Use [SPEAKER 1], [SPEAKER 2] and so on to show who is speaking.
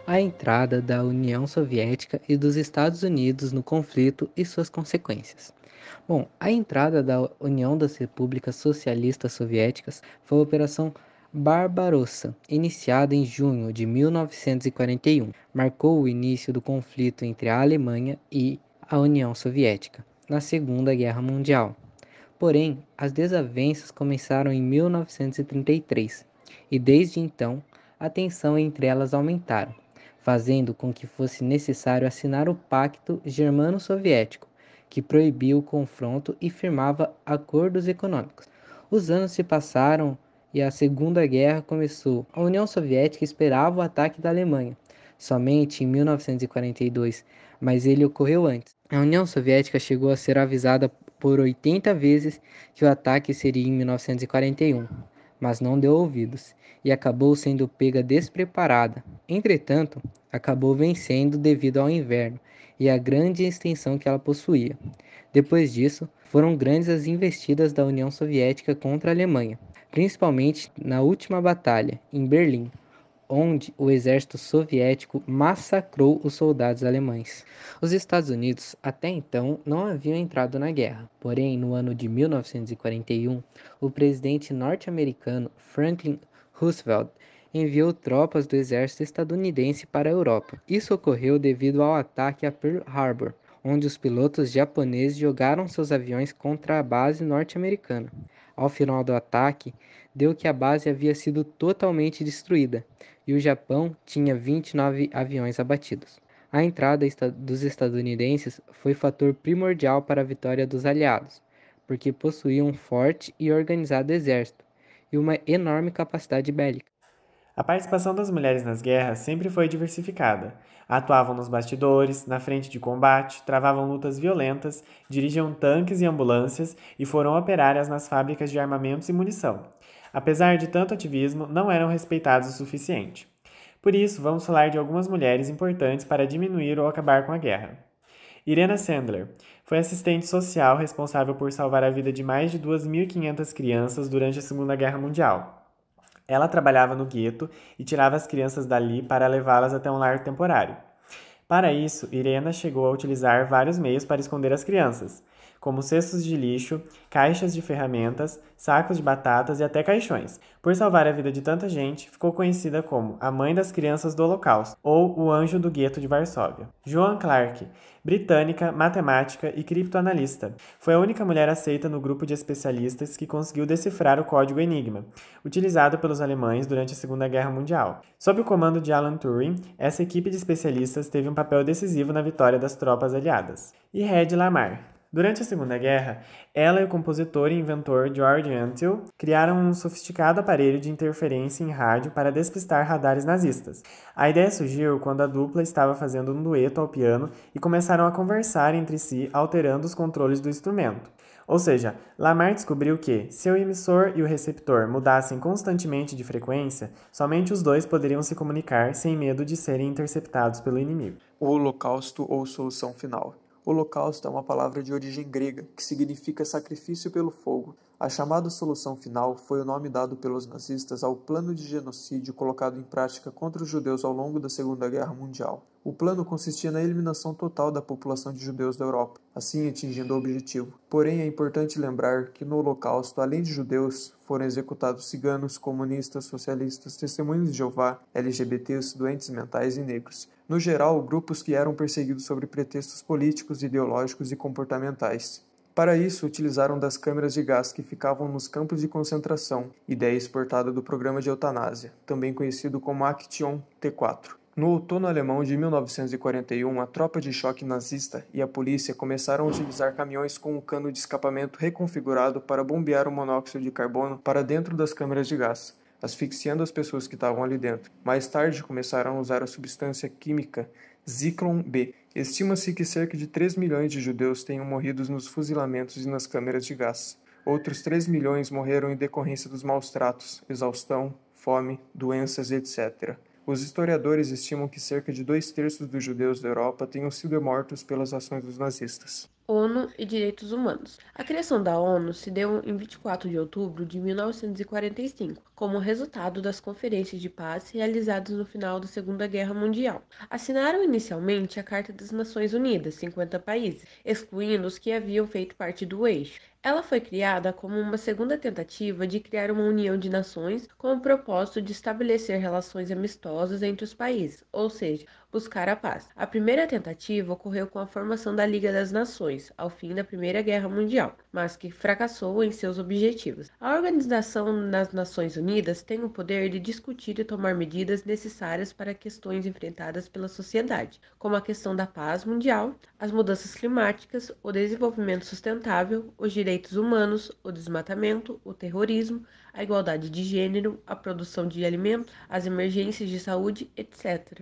[SPEAKER 1] A entrada da União Soviética e dos Estados Unidos no conflito e suas consequências. Bom, a entrada da União das Repúblicas Socialistas Soviéticas foi a Operação Barbarossa, iniciada em junho de 1941. Marcou o início do conflito entre a Alemanha e a União Soviética, na Segunda Guerra Mundial. Porém, as desavenças começaram em 1933 e desde então a tensão entre elas aumentaram, fazendo com que fosse necessário assinar o Pacto Germano-Soviético, que proibia o confronto e firmava acordos econômicos. Os anos se passaram e a Segunda Guerra começou. A União Soviética esperava o ataque da Alemanha, somente em 1942, mas ele ocorreu antes. A União Soviética chegou a ser avisada por 80 vezes que o ataque seria em 1941, mas não deu ouvidos e acabou sendo pega despreparada. Entretanto, acabou vencendo devido ao inverno e à grande extensão que ela possuía. Depois disso, foram grandes as investidas da União Soviética contra a Alemanha, principalmente na última batalha, em Berlim, onde o exército soviético massacrou os soldados alemães. Os Estados Unidos até então não haviam entrado na guerra, porém, no ano de 1941, o presidente norte-americano Franklin Roosevelt enviou tropas do exército estadunidense para a Europa. Isso ocorreu devido ao ataque a Pearl Harbor, onde os pilotos japoneses jogaram seus aviões contra a base norte-americana. Ao final do ataque, deu que a base havia sido totalmente destruída e o Japão tinha 29 aviões abatidos. A entrada dos estadunidenses foi fator primordial para a vitória dos aliados, porque possuíam um forte e organizado exército e uma enorme capacidade bélica.
[SPEAKER 2] A participação das mulheres nas guerras sempre foi diversificada. Atuavam nos bastidores, na frente de combate, travavam lutas violentas, dirigiam tanques e ambulâncias e foram operárias nas fábricas de armamentos e munição. Apesar de tanto ativismo, não eram respeitadas o suficiente. Por isso, vamos falar de algumas mulheres importantes para diminuir ou acabar com a guerra. Irena Sandler foi assistente social responsável por salvar a vida de mais de 2.500 crianças durante a Segunda Guerra Mundial. Ela trabalhava no gueto e tirava as crianças dali para levá-las até um lar temporário. Para isso, Irena chegou a utilizar vários meios para esconder as crianças, como cestos de lixo, caixas de ferramentas, sacos de batatas e até caixões. Por salvar a vida de tanta gente, ficou conhecida como a Mãe das Crianças do Holocausto, ou o Anjo do Gueto de Varsóvia. Joan Clark, britânica, matemática e criptoanalista, foi a única mulher aceita no grupo de especialistas que conseguiu decifrar o código Enigma, utilizado pelos alemães durante a Segunda Guerra Mundial. Sob o comando de Alan Turing, essa equipe de especialistas teve um papel decisivo na vitória das tropas aliadas. E Hedy Lamarr. Durante a Segunda Guerra, ela e o compositor e inventor George Antheil criaram um sofisticado aparelho de interferência em rádio para despistar radares nazistas. A ideia surgiu quando a dupla estava fazendo um dueto ao piano e começaram a conversar entre si, alterando os controles do instrumento. Ou seja, Lamarr descobriu que, se o emissor e o receptor mudassem constantemente de frequência, somente os dois poderiam se comunicar sem medo de serem interceptados pelo inimigo.
[SPEAKER 3] O Holocausto ou solução final. Holocausto é uma palavra de origem grega que significa sacrifício pelo fogo. A chamada solução final foi o nome dado pelos nazistas ao plano de genocídio colocado em prática contra os judeus ao longo da Segunda Guerra Mundial. O plano consistia na eliminação total da população de judeus da Europa, assim atingindo o objetivo. Porém, é importante lembrar que no Holocausto, além de judeus, foram executados ciganos, comunistas, socialistas, testemunhas de Jeová, LGBTs, doentes mentais e negros. No geral, grupos que eram perseguidos sobre pretextos políticos, ideológicos e comportamentais. Para isso, utilizaram das câmeras de gás que ficavam nos campos de concentração, ideia exportada do programa de eutanásia, também conhecido como Action T4. No outono alemão de 1941, a tropa de choque nazista e a polícia começaram a utilizar caminhões com um cano de escapamento reconfigurado para bombear o monóxido de carbono para dentro das câmeras de gás, asfixiando as pessoas que estavam ali dentro. Mais tarde, começaram a usar a substância química Zyklon B. Estima-se que cerca de 3 milhões de judeus tenham morrido nos fuzilamentos e nas câmeras de gás. Outros 3 milhões morreram em decorrência dos maus tratos, exaustão, fome, doenças, etc. Os historiadores estimam que cerca de 2/3 dos judeus da Europa tenham sido mortos pelas ações dos nazistas.
[SPEAKER 4] ONU e Direitos Humanos. A criação da ONU se deu em 24 de outubro de 1945, como resultado das conferências de paz realizadas no final da Segunda Guerra Mundial. Assinaram inicialmente a Carta das Nações Unidas, 50 países, excluindo os que haviam feito parte do eixo. Ela foi criada como uma segunda tentativa de criar uma união de nações com o propósito de estabelecer relações amistosas entre os países, ou seja, buscar a paz. A primeira tentativa ocorreu com a formação da Liga das Nações, ao fim da Primeira Guerra Mundial, mas que fracassou em seus objetivos. A Organização das Nações Unidas tem o poder de discutir e tomar medidas necessárias para questões enfrentadas pela sociedade, como a questão da paz mundial, as mudanças climáticas, o desenvolvimento sustentável, os direitos humanos, o desmatamento, o terrorismo, a igualdade de gênero, a produção de alimentos, as emergências de saúde, etc.